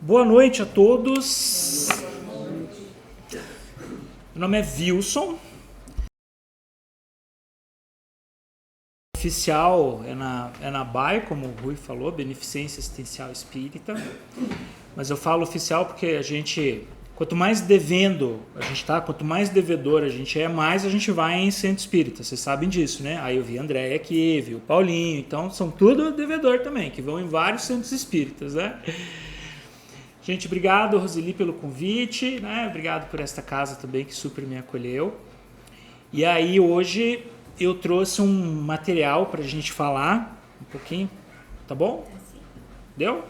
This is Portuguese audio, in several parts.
Boa noite a todos. Meu nome é Wilson. Oficial é na BAE, como o Rui falou, Beneficência Assistencial Espírita. Mas eu falo oficial porque a gente, quanto mais devendo a gente tá, quanto mais devedor a gente é, mais a gente vai em centro espírita. Vocês sabem disso, né? Aí eu vi a Andréia aqui, vi o Paulinho, então são tudo devedor também, que vão em vários centros espíritas, né? Gente, obrigado, Roseli, pelo convite, né? Obrigado por esta casa também que super me acolheu. E aí hoje eu trouxe um material para a gente falar um pouquinho, tá bom? Deu?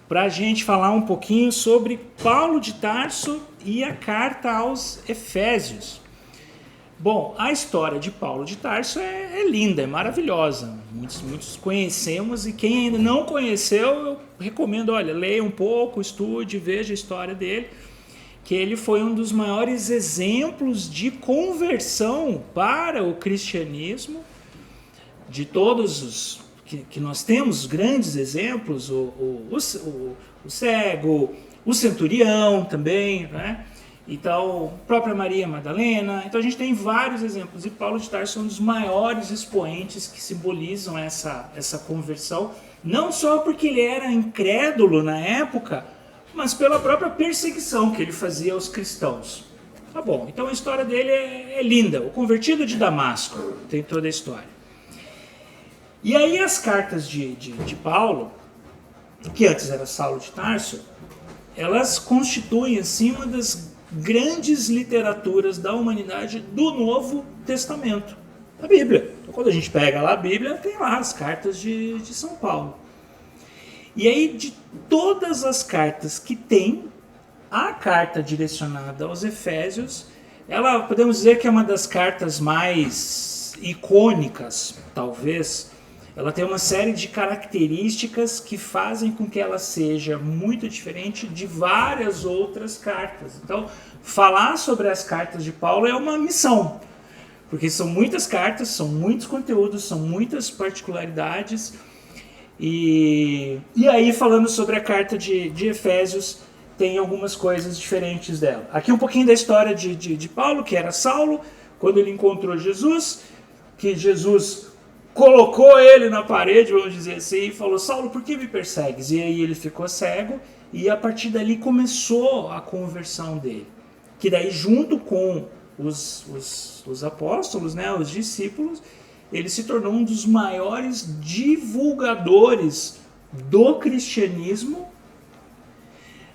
Para a gente falar um pouquinho sobre Paulo de Tarso e a carta aos Efésios. Bom, a história de Paulo de Tarso é linda, é maravilhosa. Muitos conhecemos e quem ainda não conheceu, eu recomendo, olha, leia um pouco, estude, veja a história dele, que ele foi um dos maiores exemplos de conversão para o cristianismo, de todos os que nós temos grandes exemplos, o cego, o centurião também, né? Então, própria Maria Madalena. Então a gente tem vários exemplos, e Paulo de Tarso é um dos maiores expoentes que simbolizam essa conversão, não só porque ele era incrédulo na época, mas pela própria perseguição que ele fazia aos cristãos. Tá bom, então a história dele é linda. O convertido de Damasco, tem toda a história. E aí as cartas de Paulo, que antes era Saulo de Tarso, elas constituem assim uma das grandes literaturas da humanidade do Novo Testamento, da Bíblia. Então, quando a gente pega lá a Bíblia, tem lá as cartas de São Paulo. E aí, de todas as cartas que tem, a carta direcionada aos Efésios, ela podemos dizer que é uma das cartas mais icônicas, talvez. Ela tem uma série de características que fazem com que ela seja muito diferente de várias outras cartas. Então, falar sobre as cartas de Paulo é uma missão, porque são muitas cartas, são muitos conteúdos, são muitas particularidades. E aí, falando sobre a carta de Efésios, tem algumas coisas diferentes dela. Aqui um pouquinho da história de Paulo, que era Saulo, quando ele encontrou Jesus, que Jesus colocou ele na parede, vamos dizer assim, e falou: Saulo, por que me persegues? E aí ele ficou cego, e a partir dali começou a conversão dele. Que daí, junto com os apóstolos, né, os discípulos, ele se tornou um dos maiores divulgadores do cristianismo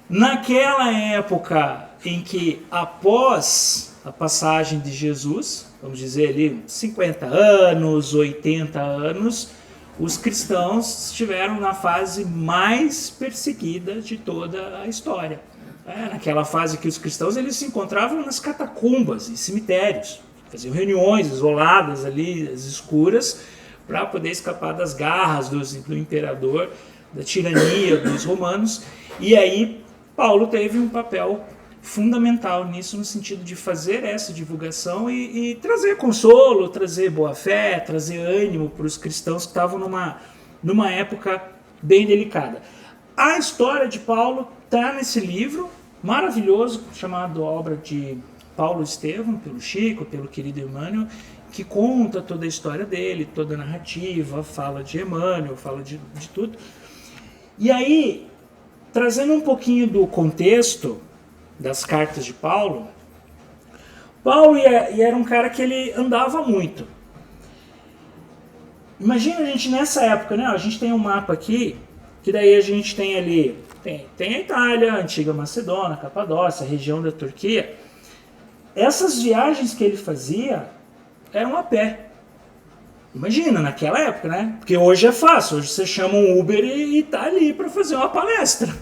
naquela época em que, após a passagem de Jesus, vamos dizer ali 50 anos, 80 anos, os cristãos estiveram na fase mais perseguida de toda a história. Naquela fase que os cristãos eles se encontravam nas catacumbas e cemitérios, faziam reuniões isoladas ali, escuras, para poder escapar das garras do imperador, da tirania dos romanos. E aí Paulo teve um papel fundamental nisso, no sentido de fazer essa divulgação e trazer consolo, trazer boa-fé, trazer ânimo para os cristãos que estavam numa época bem delicada. A história de Paulo está nesse livro maravilhoso, chamado Obra de Paulo Estevão, pelo Chico, pelo querido Emmanuel, que conta toda a história dele, toda a narrativa, fala de Emmanuel, fala de tudo. E aí, trazendo um pouquinho do contexto das cartas de Paulo, era um cara que ele andava muito. Imagina a gente nessa época, né? A gente tem um mapa aqui, que daí a gente tem ali, tem a Itália, a antiga Macedônia, a Capadócia, a região da Turquia. Essas viagens que ele fazia eram a pé. Imagina, naquela época, né? Porque hoje é fácil, hoje você chama um Uber e tá ali para fazer uma palestra.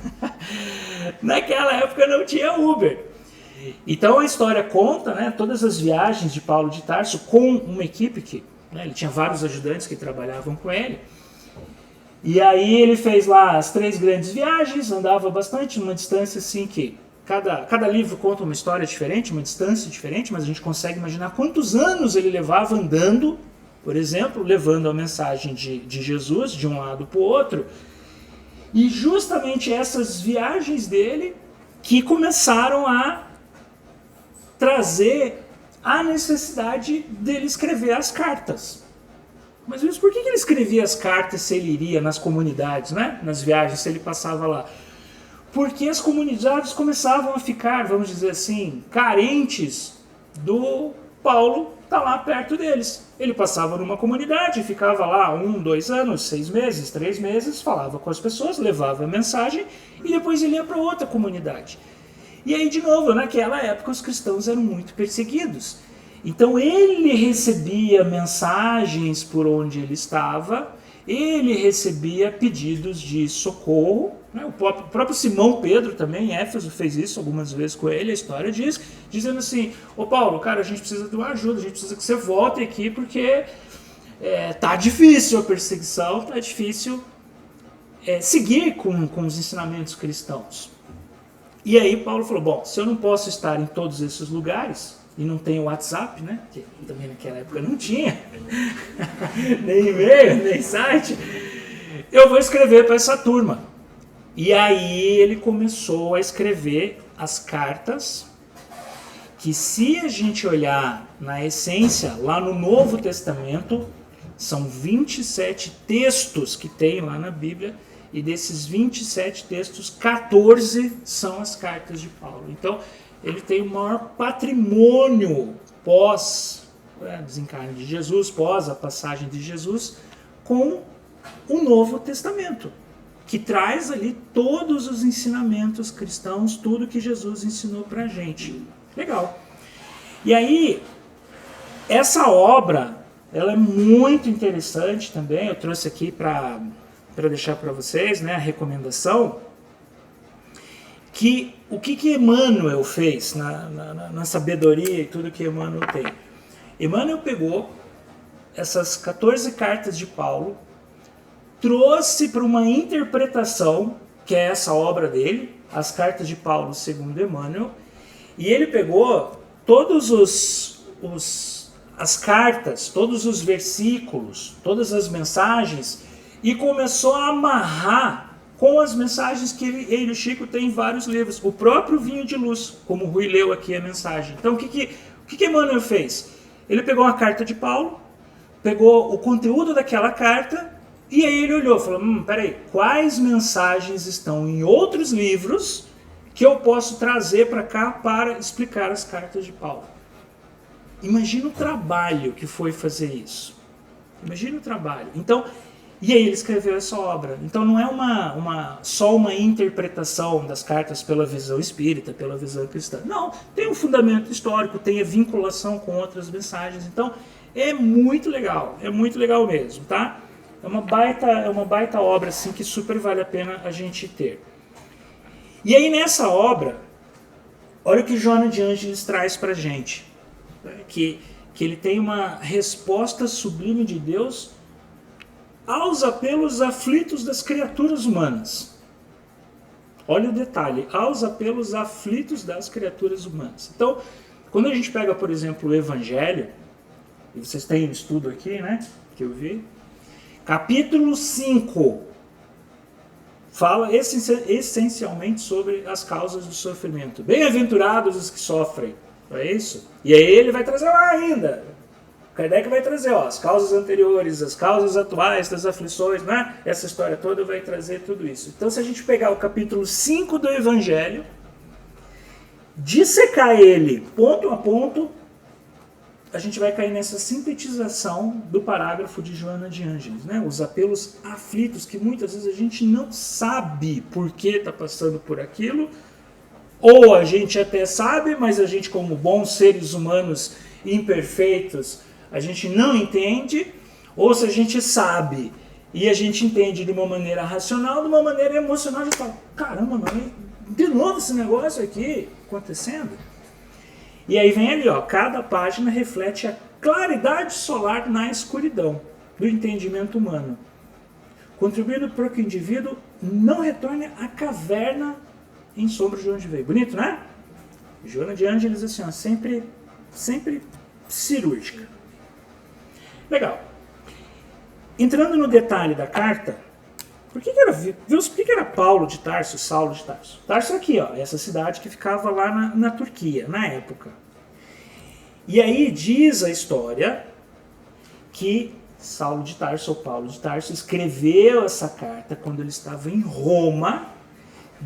Naquela época não tinha Uber. Então a história conta, né, todas as viagens de Paulo de Tarso com uma equipe que, né, ele tinha vários ajudantes que trabalhavam com ele. E aí ele fez lá as 3 grandes viagens, andava bastante, numa distância assim que cada livro conta uma história diferente, uma distância diferente, mas a gente consegue imaginar quantos anos ele levava andando, por exemplo, levando a mensagem de Jesus de um lado para o outro. E justamente essas viagens dele que começaram a trazer a necessidade dele escrever as cartas. Mas por que ele escrevia as cartas se ele iria nas comunidades, né? Nas viagens, se ele passava lá? Porque as comunidades começavam a ficar, vamos dizer assim, carentes do Paulo estar lá perto deles. Ele passava numa comunidade, ficava lá 1, 2 anos, 6 meses, 3 meses, falava com as pessoas, levava a mensagem e depois ele ia para outra comunidade. E aí, de novo, naquela época os cristãos eram muito perseguidos. Então ele recebia mensagens por onde ele estava, ele recebia pedidos de socorro, né? O próprio Simão Pedro também, em Éfeso, fez isso algumas vezes com ele, a história diz, dizendo assim, ô Paulo, cara, a gente precisa de uma ajuda, a gente precisa que você volte aqui porque tá difícil a perseguição, tá difícil seguir com os ensinamentos cristãos. E aí Paulo falou, bom, se eu não posso estar em todos esses lugares, e não tem o WhatsApp, né? Que também naquela época não tinha, nem e-mail, nem site, eu vou escrever para essa turma. E aí ele começou a escrever as cartas, que se a gente olhar na essência, lá no Novo Testamento, são 27 textos que tem lá na Bíblia, e desses 27 textos, 14 são as cartas de Paulo. Então, ele tem o maior patrimônio pós desencarne de Jesus, pós a passagem de Jesus, com o Novo Testamento, que traz ali todos os ensinamentos cristãos, tudo que Jesus ensinou pra gente. Legal. E aí, essa obra, ela é muito interessante também, eu trouxe aqui para deixar para vocês, né, a recomendação, que o que Emmanuel fez na sabedoria e tudo que Emmanuel tem. Emmanuel pegou essas 14 cartas de Paulo, trouxe para uma interpretação, que é essa obra dele, as cartas de Paulo segundo Emmanuel, e ele pegou todos as cartas, todos os versículos, todas as mensagens, e começou a amarrar com as mensagens que ele e o Chico têm em vários livros. O próprio Vinho de Luz, como o Rui leu aqui a mensagem. Então o que Emmanuel fez? Ele pegou a carta de Paulo, pegou o conteúdo daquela carta, e aí ele olhou e falou, peraí, quais mensagens estão em outros livros que eu posso trazer para cá para explicar as cartas de Paulo? Imagina o trabalho que foi fazer isso. Imagina o trabalho. Então, e aí ele escreveu essa obra. Então não é só uma interpretação das cartas pela visão espírita, pela visão cristã. Não, tem um fundamento histórico, tem a vinculação com outras mensagens. Então é muito legal mesmo, tá? É uma baita obra assim, que super vale a pena a gente ter. E aí nessa obra, olha o que Joana de Ângeles traz pra gente. Que ele tem uma resposta sublime de Deus aos apelos aflitos das criaturas humanas. Olha o detalhe, aos apelos aflitos das criaturas humanas. Então, quando a gente pega, por exemplo, o Evangelho, e vocês têm um estudo aqui, né, que eu vi, capítulo 5, fala essencialmente sobre as causas do sofrimento. Bem-aventurados os que sofrem, não é isso? E aí ele vai trazer lá ainda, Kardec vai trazer as causas anteriores, as causas atuais das aflições, né? Essa história toda vai trazer tudo isso. Então, se a gente pegar o capítulo 5 do Evangelho, dissecar ele ponto a ponto, a gente vai cair nessa sintetização do parágrafo de Joana de Ângeles, né? Os apelos aflitos, que muitas vezes a gente não sabe por que está passando por aquilo, ou a gente até sabe, mas a gente, como bons seres humanos imperfeitos, a gente não entende, ou se a gente sabe e a gente entende de uma maneira racional, de uma maneira emocional, a gente fala, caramba, mano, de novo esse negócio aqui acontecendo. E aí vem ali, cada página reflete a claridade solar na escuridão do entendimento humano, contribuindo para que o indivíduo não retorne à caverna em sombra de onde veio. Bonito, né? Joana de Ângeles, assim, sempre cirúrgica. Legal. Entrando no detalhe da carta, Por que que era Paulo de Tarso, Saulo de Tarso? Tarso é aqui, ó, essa cidade que ficava lá na Turquia, na época. E aí diz a história que Saulo de Tarso, ou Paulo de Tarso, escreveu essa carta quando ele estava em Roma,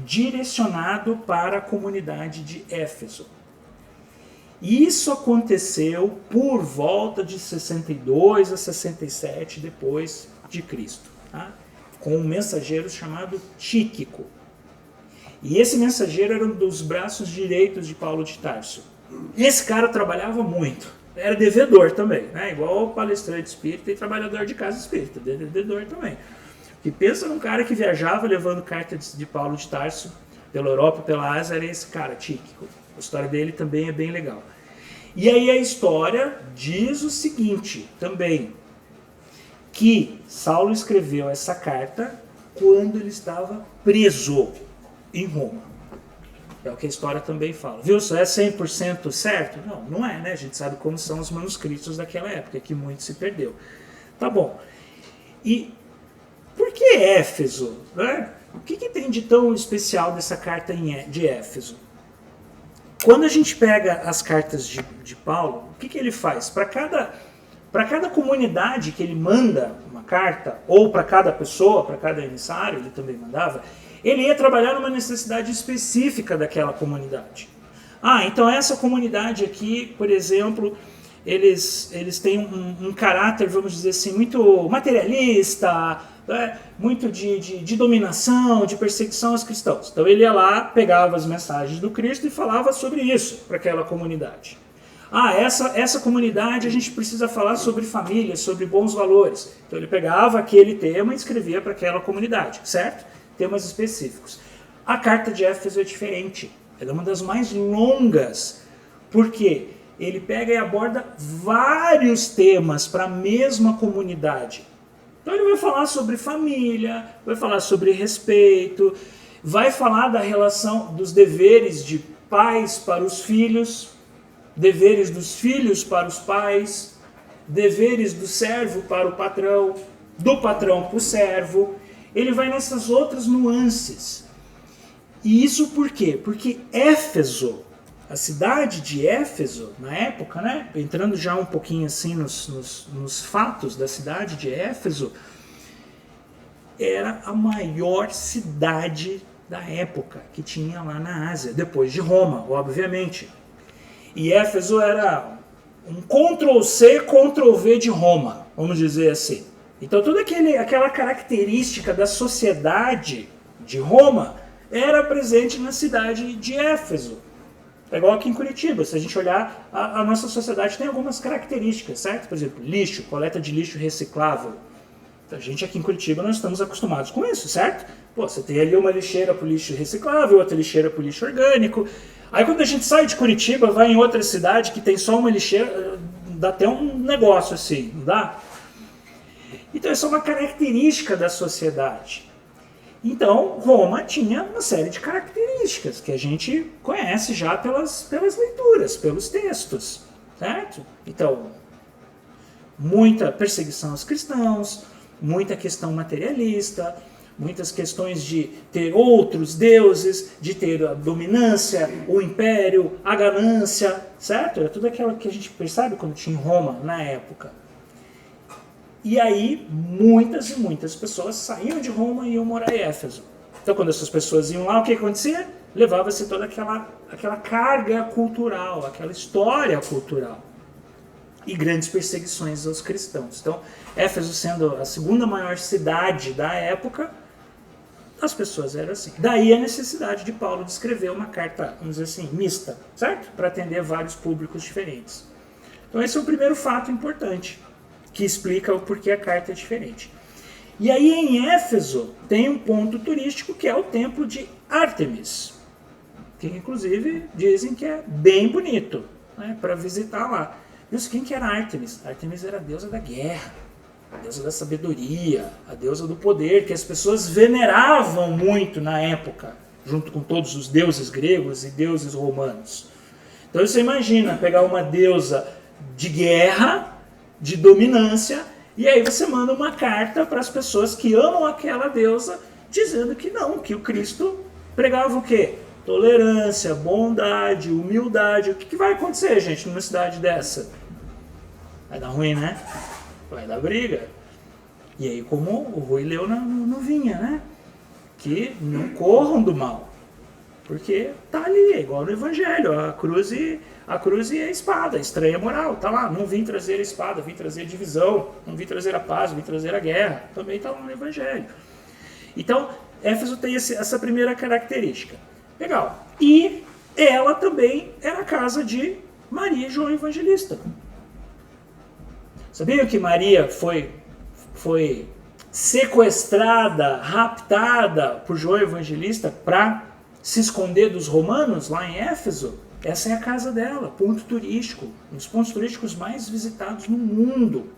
direcionado para a comunidade de Éfeso. Isso aconteceu por volta de 62 a 67 depois de Cristo, tá? Com um mensageiro chamado Tíquico. E esse mensageiro era um dos braços direitos de Paulo de Tarso. Esse cara trabalhava muito, era devedor também, né? Igual o palestrante espírita e trabalhador de casa espírita, devedor também. E pensa num cara que viajava levando cartas de Paulo de Tarso pela Europa, pela Ásia, era esse cara, Tíquico. A história dele também é bem legal. E aí a história diz o seguinte também, que Saulo escreveu essa carta quando ele estava preso em Roma. É o que a história também fala. Viu? Isso é 100% certo? Não, não é, né? A gente sabe como são os manuscritos daquela época, que muito se perdeu. Tá bom. E por que Éfeso? Né? O que tem de tão especial dessa carta de Éfeso? Quando a gente pega as cartas de Paulo, o que ele faz? Para cada comunidade que ele manda uma carta, ou para cada pessoa, para cada emissário, ele também mandava, ele ia trabalhar numa necessidade específica daquela comunidade. Então essa comunidade aqui, por exemplo, eles têm um caráter, vamos dizer assim, muito materialista, né? Muito de dominação, de perseguição aos cristãos. Então ele ia lá, pegava as mensagens do Cristo e falava sobre isso para aquela comunidade. Essa comunidade a gente precisa falar sobre família, sobre bons valores. Então ele pegava aquele tema e escrevia para aquela comunidade, certo? Temas específicos. A carta de Éfeso é diferente. Ela é uma das mais longas. Por quê? Ele pega e aborda vários temas para a mesma comunidade. Então ele vai falar sobre família, vai falar sobre respeito, vai falar da relação dos deveres de pais para os filhos, deveres dos filhos para os pais, deveres do servo para o patrão, do patrão para o servo. Ele vai nessas outras nuances. E isso por quê? Porque Éfeso, a cidade de Éfeso, na época, né, entrando já um pouquinho assim nos fatos da cidade de Éfeso, era a maior cidade da época que tinha lá na Ásia, depois de Roma, obviamente. E Éfeso era um Ctrl-C, Ctrl-V de Roma, vamos dizer assim. Então toda aquela característica da sociedade de Roma era presente na cidade de Éfeso. É igual aqui em Curitiba, se a gente olhar, a nossa sociedade tem algumas características, certo? Por exemplo, lixo, coleta de lixo reciclável. A gente aqui em Curitiba, nós estamos acostumados com isso, certo? Pô, você tem ali uma lixeira para o lixo reciclável, outra lixeira para o lixo orgânico. Aí quando a gente sai de Curitiba, vai em outra cidade que tem só uma lixeira, dá até um negócio assim, não dá? Então isso é uma característica da sociedade. Então, Roma tinha uma série de características que a gente conhece já pelas leituras, pelos textos, certo? Então, muita perseguição aos cristãos, muita questão materialista, muitas questões de ter outros deuses, de ter a dominância, o império, a ganância, certo? Era tudo aquilo que a gente percebe quando tinha em Roma na época. E aí, muitas e muitas pessoas saíam de Roma e iam morar em Éfeso. Então, quando essas pessoas iam lá, o que acontecia? Levava-se toda aquela carga cultural, aquela história cultural. E grandes perseguições aos cristãos. Então, Éfeso sendo a segunda maior cidade da época, as pessoas eram assim. Daí a necessidade de Paulo de escrever uma carta, vamos dizer assim, mista, certo? Para atender vários públicos diferentes. Então, esse é o primeiro fato importante, que explica o porquê a carta é diferente. E aí em Éfeso tem um ponto turístico que é o templo de Ártemis, que inclusive dizem que é bem bonito, né, para visitar lá. Mas quem que era Ártemis? Ártemis era a deusa da guerra, a deusa da sabedoria, a deusa do poder, que as pessoas veneravam muito na época, junto com todos os deuses gregos e deuses romanos. Então você imagina pegar uma deusa de guerra, de dominância, E aí você manda uma carta para as pessoas que amam aquela deusa, dizendo que não, que o Cristo pregava o quê? Tolerância, bondade, humildade. O que vai acontecer, gente, numa cidade dessa? Vai dar ruim, né? Vai dar briga. E aí, como o Rui leu no Vinha, né? Que não corram do mal. Porque tá ali, é igual no Evangelho, a cruz e a espada, estranha moral, tá lá. Não vim trazer a espada, vim trazer a divisão, não vim trazer a paz, vim trazer a guerra. Também tá lá no Evangelho. Então, Éfeso tem essa primeira característica. Legal. E ela também era a casa de Maria e João Evangelista. Sabiam que Maria foi sequestrada, raptada por João Evangelista para se esconder dos romanos lá em Éfeso? Essa é a casa dela, ponto turístico, um dos pontos turísticos mais visitados no mundo.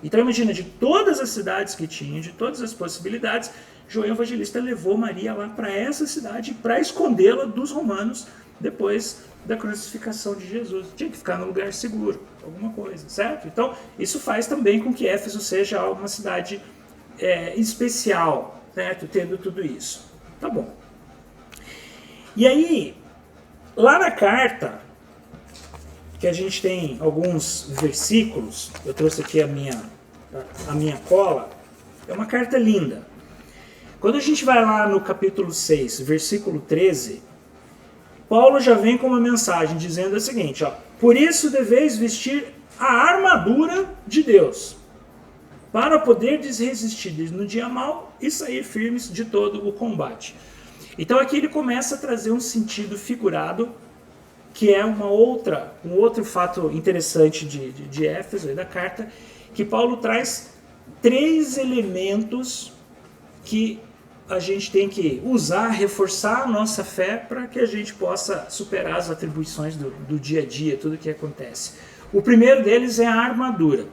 Então imagina, de todas as cidades que tinha, de todas as possibilidades, João Evangelista levou Maria lá para essa cidade para escondê-la dos romanos depois da crucificação de Jesus. Tinha que ficar num lugar seguro, alguma coisa, certo? Então isso faz também com que Éfeso seja uma cidade especial, certo? Tendo tudo isso. Tá bom. E aí, lá na carta, que a gente tem alguns versículos, eu trouxe aqui a minha cola, é uma carta linda. Quando a gente vai lá no capítulo 6, versículo 13, Paulo já vem com uma mensagem dizendo o seguinte, ó, por isso deveis vestir a armadura de Deus, para poderdes resistir no dia mau e sair firmes de todo o combate. Então aqui ele começa a trazer um sentido figurado, que é um outro fato interessante de Éfeso e da carta, que Paulo traz 3 elementos que a gente tem que usar, reforçar a nossa fé para que a gente possa superar as atribuições do dia a dia, tudo que acontece. O primeiro deles é a armadura.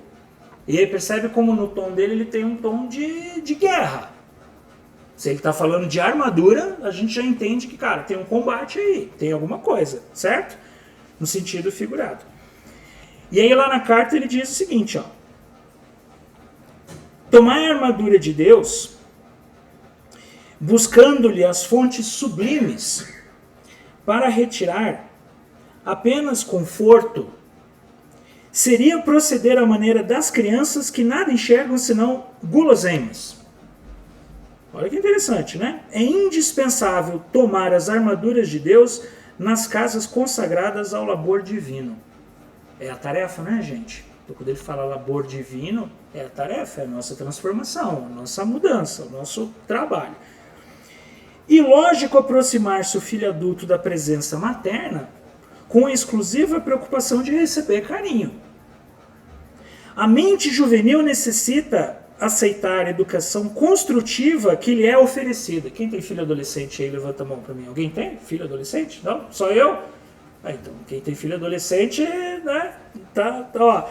E aí percebe como no tom dele ele tem um tom de guerra. Se ele está falando de armadura, a gente já entende que, cara, tem um combate aí, tem alguma coisa, certo? No sentido figurado. E aí lá na carta ele diz o seguinte, ó. Tomai a armadura de Deus, buscando-lhe as fontes sublimes, para retirar apenas conforto, seria proceder à maneira das crianças que nada enxergam senão guloseimas. Olha que interessante, né? É indispensável tomar as armaduras de Deus nas casas consagradas ao labor divino. É a tarefa, né, gente? Então, quando ele fala labor divino, é a tarefa, é a nossa transformação, a nossa mudança, o nosso trabalho. E lógico aproximar-se o filho adulto da presença materna com a exclusiva preocupação de receber carinho. A mente juvenil necessita aceitar a educação construtiva que lhe é oferecida. Quem tem filho adolescente aí, levanta a mão para mim. Alguém tem filho adolescente? Não? Só eu? Então, quem tem filho adolescente, né? Ó.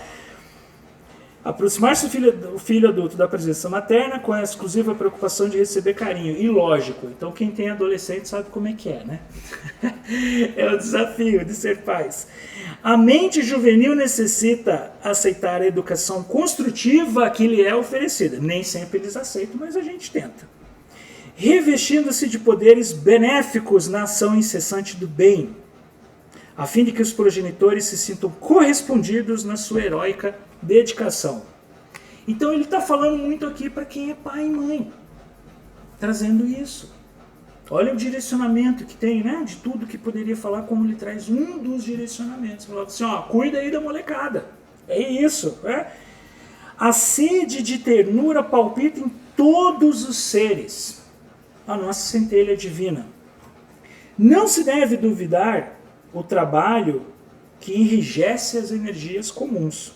Aproximar-se o filho adulto da presença materna com a exclusiva preocupação de receber carinho. E lógico, então quem tem adolescente sabe como é que é, né? É o desafio de ser pais. A mente juvenil necessita aceitar a educação construtiva que lhe é oferecida. Nem sempre eles aceitam, mas a gente tenta. Revestindo-se de poderes benéficos na ação incessante do bem, a fim de que os progenitores se sintam correspondidos na sua heróica dedicação. Então ele está falando muito aqui para quem é pai e mãe, trazendo isso. Olha o direcionamento que tem, né? De tudo que poderia falar, como ele traz um dos direcionamentos. Falando assim, ó, cuida aí da molecada. É isso, né? A sede de ternura palpita em todos os seres. A nossa centelha divina. Não se deve duvidar o trabalho que enrijece as energias comuns.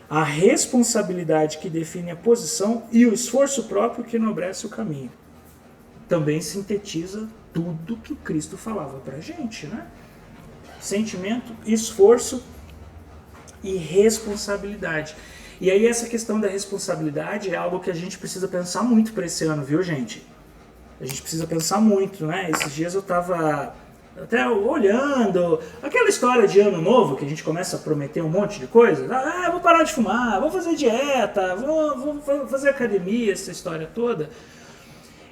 A responsabilidade que define a posição e o esforço próprio que enobrece o caminho. Também sintetiza tudo que Cristo falava para a gente, né? Sentimento, esforço e responsabilidade. E aí essa questão da responsabilidade é algo que a gente precisa pensar muito para esse ano, viu, gente? A gente precisa pensar muito, né? Esses dias eu estava até olhando, aquela história de ano novo que a gente começa a prometer um monte de coisa, vou parar de fumar, vou fazer dieta, vou fazer academia, essa história toda.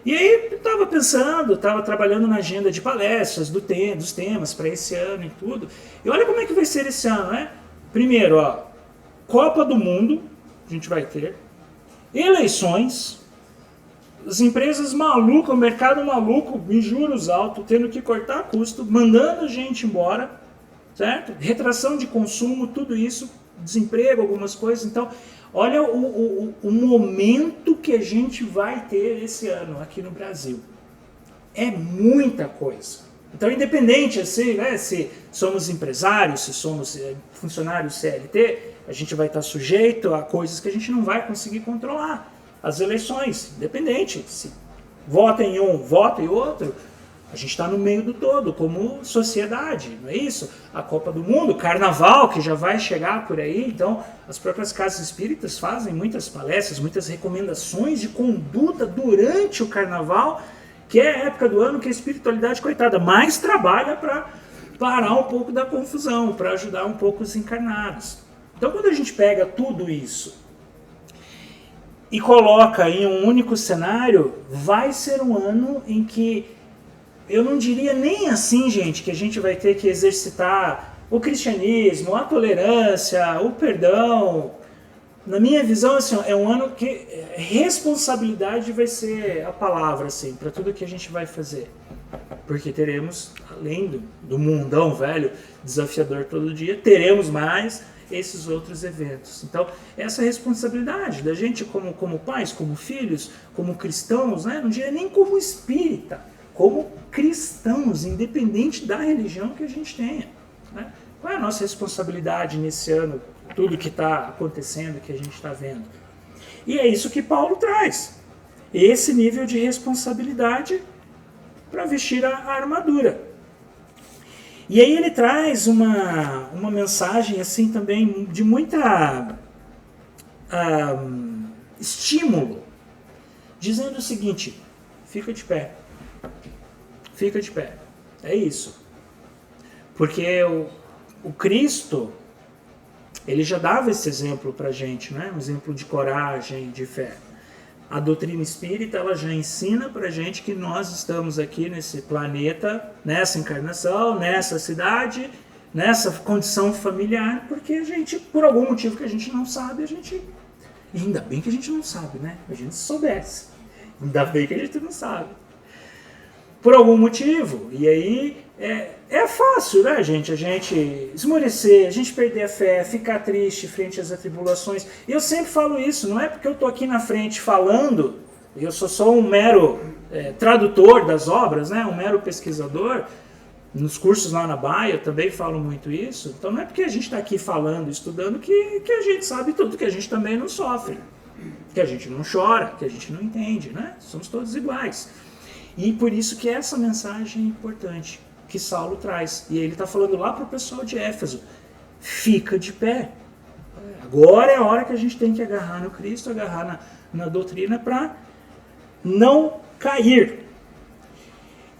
E aí eu estava pensando, estava trabalhando na agenda de palestras, dos temas para esse ano e tudo, e olha como é que vai ser esse ano, né? Primeiro, Copa do Mundo, a gente vai ter, eleições, as empresas malucas, o mercado maluco, em juros altos, tendo que cortar custo, mandando gente embora, certo? Retração de consumo, tudo isso, desemprego, algumas coisas. Então, olha o momento que a gente vai ter esse ano aqui no Brasil. É muita coisa. Então, independente assim, né, se somos empresários, se somos funcionários CLT, a gente vai estar sujeito a coisas que a gente não vai conseguir controlar. As eleições, independente, se vota em um, vota em outro, a gente está no meio do todo, como sociedade, não é isso? A Copa do Mundo, o Carnaval, que já vai chegar por aí, então as próprias casas espíritas fazem muitas palestras, muitas recomendações de conduta durante o Carnaval, que é a época do ano que a espiritualidade, coitada, mais trabalha para parar um pouco da confusão, para ajudar um pouco os encarnados. Então quando a gente pega tudo isso e coloca em um único cenário, vai ser um ano em que, eu não diria nem assim, gente, que a gente vai ter que exercitar o cristianismo, a tolerância, o perdão. Na minha visão, assim, é um ano que responsabilidade vai ser a palavra, assim, para tudo que a gente vai fazer. Porque teremos, além do mundão velho, desafiador todo dia, teremos mais esses outros eventos. Então, essa responsabilidade da gente como pais, como filhos, como cristãos, né? Não diria nem como espírita, como cristãos, independente da religião que a gente tenha. Né? Qual é a nossa responsabilidade nesse ano, tudo que está acontecendo, que a gente está vendo? E é isso que Paulo traz. Esse nível de responsabilidade para vestir a armadura. E aí ele traz uma mensagem assim também de muita estímulo, dizendo o seguinte: fica de pé, fica de pé, é isso. Porque o Cristo, ele já dava esse exemplo para a gente, né? Um exemplo de coragem, de fé. A doutrina espírita, ela já ensina pra gente que nós estamos aqui nesse planeta, nessa encarnação, nessa cidade, nessa condição familiar, porque a gente, por algum motivo que a gente não sabe, e ainda bem que a gente não sabe, né? A gente soubesse. Ainda bem que a gente não sabe. Por algum motivo. E aí é fácil, né, gente? A gente esmorecer, a gente perder a fé, ficar triste frente às atribulações. E eu sempre falo isso, não é porque eu tô aqui na frente falando, eu sou só um mero tradutor das obras, né? Um mero pesquisador. Nos cursos lá na Baia eu também falo muito isso. Então não é porque a gente está aqui falando, estudando, que a gente sabe tudo, que a gente também não sofre, que a gente não chora, que a gente não entende, né? Somos todos iguais. E por isso que essa mensagem é importante, que Saulo traz. E ele está falando lá para o pessoal de Éfeso: fica de pé. Agora é a hora que a gente tem que agarrar no Cristo, agarrar na doutrina para não cair.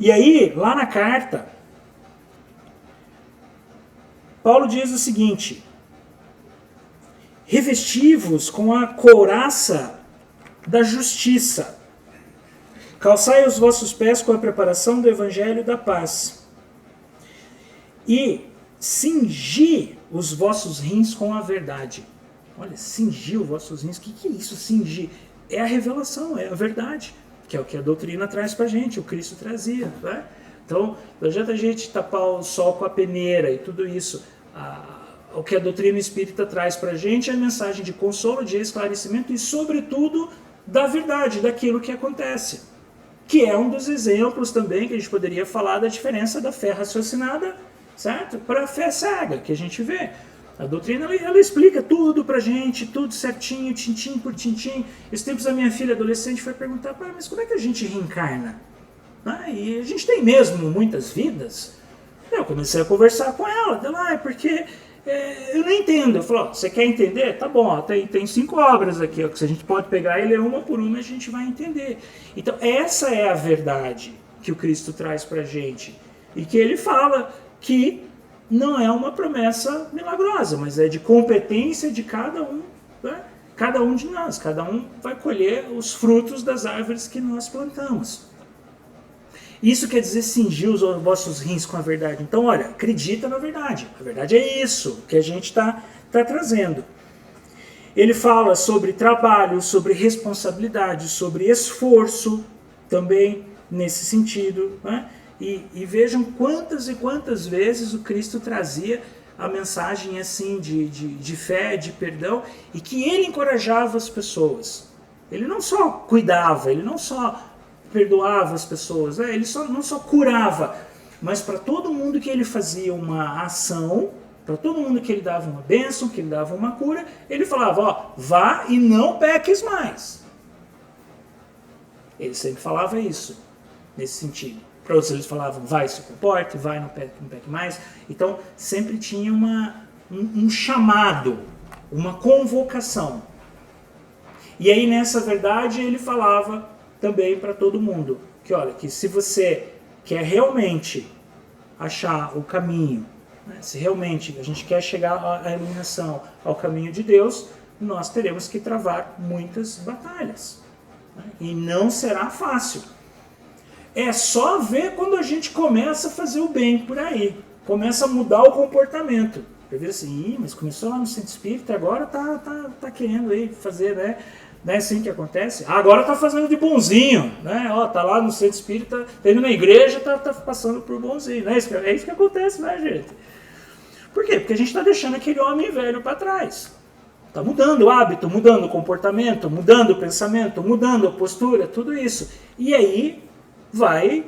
E aí, lá na carta, Paulo diz o seguinte: revesti-vos com a couraça da justiça, calçai os vossos pés com a preparação do evangelho da paz, e cingi os vossos rins com a verdade. Olha, cingir os vossos rins, o que é isso, cingir? É a revelação, é a verdade, que é o que a doutrina traz pra gente, o Cristo trazia, né? Então, não adianta a gente tapar o sol com a peneira e tudo isso. O que a doutrina espírita traz pra gente é a mensagem de consolo, de esclarecimento e, sobretudo, da verdade, daquilo que acontece. Que é um dos exemplos também que a gente poderia falar da diferença da fé raciocinada, certo? Para a fé cega, que a gente vê. A doutrina, ela explica tudo pra gente, tudo certinho, tintim por tintim. Esses tempos a minha filha adolescente foi perguntar: pai, mas como é que a gente reencarna? E a gente tem mesmo muitas vidas? Eu comecei a conversar com ela, é porque eu não entendo. Eu falei: você quer entender? Tá bom, tem 5 obras aqui, ó, que se a gente pode pegar e ler uma por uma, a gente vai entender. Então essa é a verdade que o Cristo traz pra gente. E que ele fala que não é uma promessa milagrosa, mas é de competência de cada um, né? Cada um de nós, cada um vai colher os frutos das árvores que nós plantamos. Isso quer dizer cingir os vossos rins com a verdade. Então, olha, acredita na verdade. A verdade é isso que a gente está trazendo. Ele fala sobre trabalho, sobre responsabilidade, sobre esforço, também nesse sentido, né? E vejam quantas e quantas vezes o Cristo trazia a mensagem assim de fé, de perdão, e que ele encorajava as pessoas. Ele não só cuidava, ele não só perdoava as pessoas, né? Ele não só curava, mas para todo mundo que ele fazia uma ação, para todo mundo que ele dava uma bênção, que ele dava uma cura, ele falava, ó, vá e não peques mais. Ele sempre falava isso, nesse sentido. Para outros eles falavam, vai, se comporte, vai, não peque mais. Então, sempre tinha um chamado, uma convocação. E aí, nessa verdade, ele falava também para todo mundo, que olha, que se você quer realmente achar o caminho, né, se realmente a gente quer chegar à iluminação, ao caminho de Deus, nós teremos que travar muitas batalhas. Né, e não será fácil. É só ver quando a gente começa a fazer o bem por aí. Começa a mudar o comportamento. Você vê assim, mas começou lá no centro espírita, agora tá querendo aí fazer, né? Não é assim que acontece? Agora tá fazendo de bonzinho, né? Ó, tá lá no centro espírita, tá indo na igreja, tá passando por bonzinho. É isso que acontece, né, gente? Por quê? Porque a gente está deixando aquele homem velho para trás. Está mudando o hábito, mudando o comportamento, mudando o pensamento, mudando a postura, tudo isso. E aí vai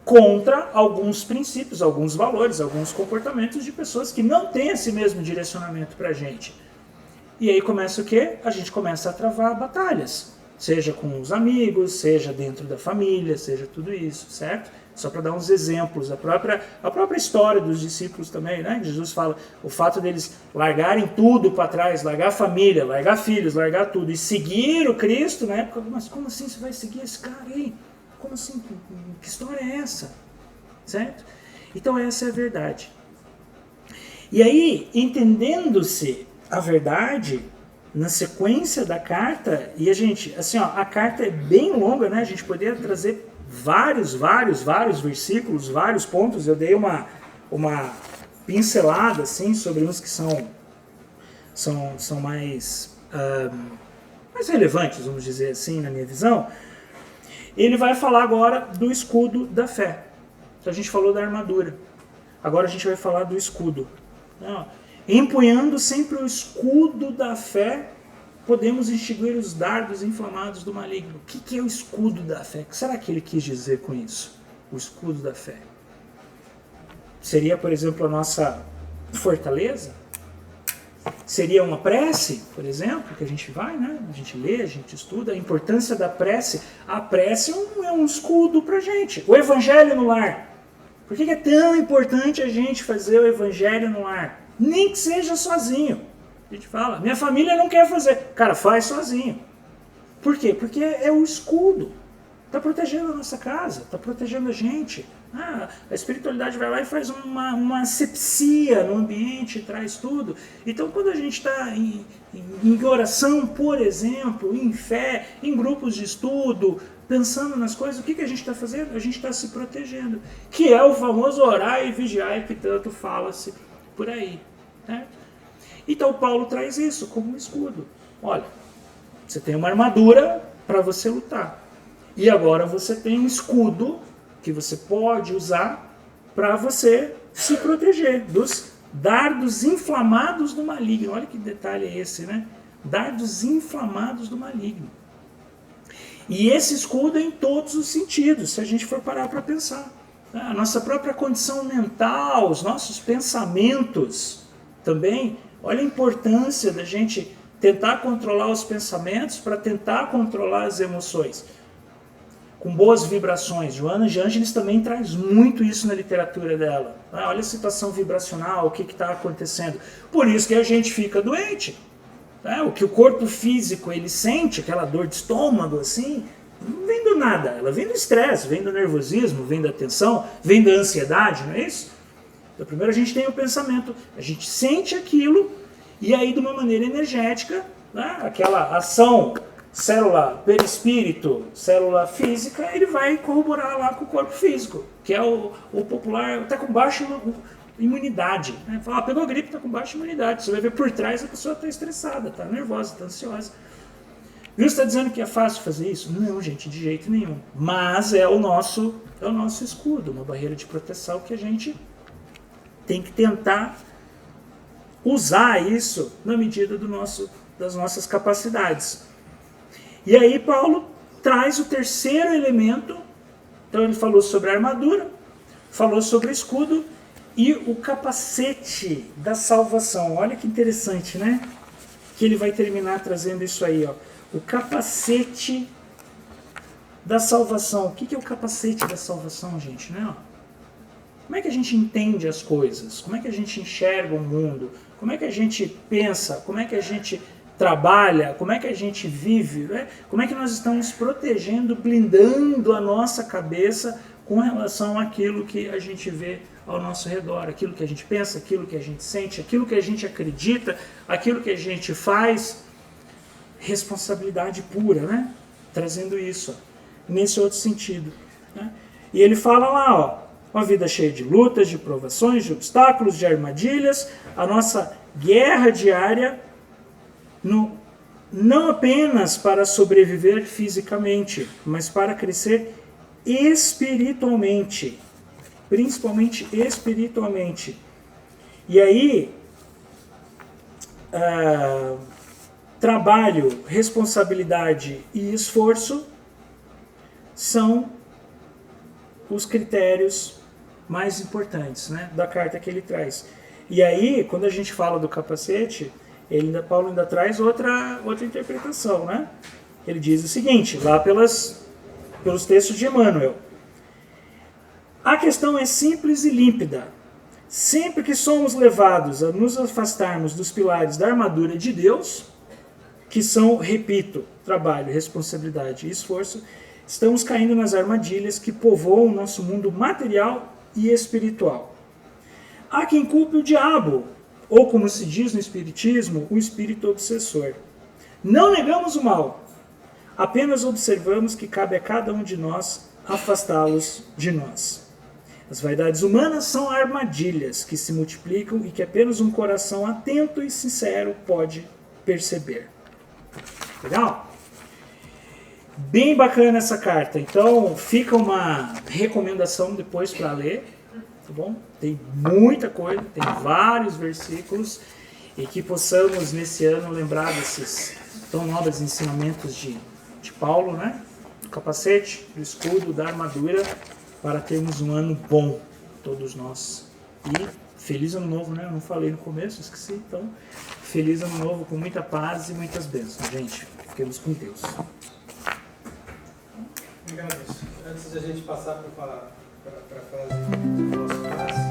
contra alguns princípios, alguns valores, alguns comportamentos de pessoas que não têm esse mesmo direcionamento para a gente. E aí começa o quê? A gente começa a travar batalhas. Seja com os amigos, seja dentro da família, seja tudo isso, certo? Só para dar uns exemplos, a própria história dos discípulos também, né? Jesus fala, o fato deles largarem tudo para trás, largar a família, largar filhos, largar tudo e seguir o Cristo, né? Mas como assim você vai seguir esse cara aí? Como assim? Que história é essa? Certo? Então essa é a verdade. E aí, entendendo-se a verdade, na sequência da carta, e a gente, assim, ó, a carta é bem longa, né? A gente poderia trazer vários versículos, vários pontos. Eu dei uma pincelada, assim, sobre uns que são mais relevantes, vamos dizer assim, na minha visão. Ele vai falar agora do escudo da fé. Então a gente falou da armadura. Agora a gente vai falar do escudo. Empunhando sempre o escudo da fé, podemos extinguir os dardos inflamados do maligno. O que é o escudo da fé? O que será que ele quis dizer com isso? O escudo da fé. Seria, por exemplo, a nossa fortaleza? Seria uma prece, por exemplo, que a gente vai, né? A gente lê, a gente estuda. A importância da prece. A prece é um escudo pra gente. O evangelho no lar. Por que é tão importante a gente fazer o evangelho no lar? Nem que seja sozinho. A gente fala, minha família não quer fazer. Cara, faz sozinho. Por quê? Porque é o escudo. Está protegendo a nossa casa, está protegendo a gente. A espiritualidade vai lá e faz uma asepsia no ambiente, traz tudo. Então, quando a gente está em oração, por exemplo, em fé, em grupos de estudo, pensando nas coisas, o que a gente está fazendo? A gente está se protegendo. Que é o famoso orar e vigiar que tanto fala-se por aí. Certo? Então, Paulo traz isso como um escudo. Olha, você tem uma armadura para você lutar. E agora você tem um escudo que você pode usar para você se proteger dos dardos inflamados do maligno. Olha que detalhe é esse, né? Dardos inflamados do maligno. E esse escudo é em todos os sentidos, se a gente for parar para pensar. A nossa própria condição mental, os nossos pensamentos também. Olha a importância da gente tentar controlar os pensamentos para tentar controlar as emoções. Com boas vibrações. Joana de Ângeles também traz muito isso na literatura dela. Olha a situação vibracional, o que está acontecendo. Por isso que a gente fica doente. O que o corpo físico ele sente, aquela dor de estômago, assim, não vem do do nada, ela vem do estresse, vem do nervosismo, vem da tensão, vem da ansiedade, não é isso? Então primeiro a gente tem o pensamento, a gente sente aquilo e aí de uma maneira energética, né, aquela ação célula perispírito, célula física, ele vai corroborar lá com o corpo físico, que é o popular, está com baixa imunidade. Né? Fala, pegou gripe, está com baixa imunidade. Você vai ver por trás, a pessoa está estressada, está nervosa, está ansiosa. Você está dizendo que é fácil fazer isso? Não, gente, de jeito nenhum. Mas é o nosso escudo, uma barreira de proteção que a gente tem que tentar usar isso na medida das nossas capacidades. E aí Paulo traz o terceiro elemento. Então ele falou sobre a armadura, falou sobre o escudo e o capacete da salvação. Olha que interessante, né? Que ele vai terminar trazendo isso aí, ó. O capacete da salvação. O que é o capacete da salvação, gente? Né? Como é que a gente entende as coisas? Como é que a gente enxerga o mundo? Como é que a gente pensa? Como é que a gente trabalha? Como é que a gente vive? Né? Como é que nós estamos protegendo, blindando a nossa cabeça com relação àquilo que a gente vê ao nosso redor, aquilo que a gente pensa, aquilo que a gente sente, aquilo que a gente acredita, aquilo que a gente faz? Responsabilidade pura, né? Trazendo isso, nesse outro sentido. Né? E ele fala lá, ó, uma vida cheia de lutas, de provações, de obstáculos, de armadilhas, a nossa guerra diária, não apenas para sobreviver fisicamente, mas para crescer espiritualmente, principalmente espiritualmente. E aí, trabalho, responsabilidade e esforço são os critérios mais importantes, né, da carta que ele traz. E aí, quando a gente fala do capacete, Paulo ainda traz outra interpretação, né? Ele diz o seguinte, lá pelos textos de Emmanuel. A questão é simples e límpida. Sempre que somos levados a nos afastarmos dos pilares da armadura de Deus, que são, repito, trabalho, responsabilidade e esforço, estamos caindo nas armadilhas que povoam o nosso mundo material e espiritual. Há quem culpe o diabo, ou como se diz no espiritismo, o espírito obsessor. Não negamos o mal, apenas observamos que cabe a cada um de nós afastá-los de nós. As vaidades humanas são armadilhas que se multiplicam e que apenas um coração atento e sincero pode perceber. Legal? Bem bacana essa carta. Então fica uma recomendação depois para ler. Tá bom? Tem muita coisa, tem vários versículos e que possamos nesse ano lembrar desses tão nobres ensinamentos de Paulo, né? Do capacete, do escudo, da armadura, para termos um ano bom, todos nós. E feliz ano novo, né? Eu não falei no começo, esqueci. Então, feliz ano novo com muita paz e muitas bênçãos. Gente, fiquemos com Deus. Agradeço. Antes de a gente passar para a frase do nosso passe,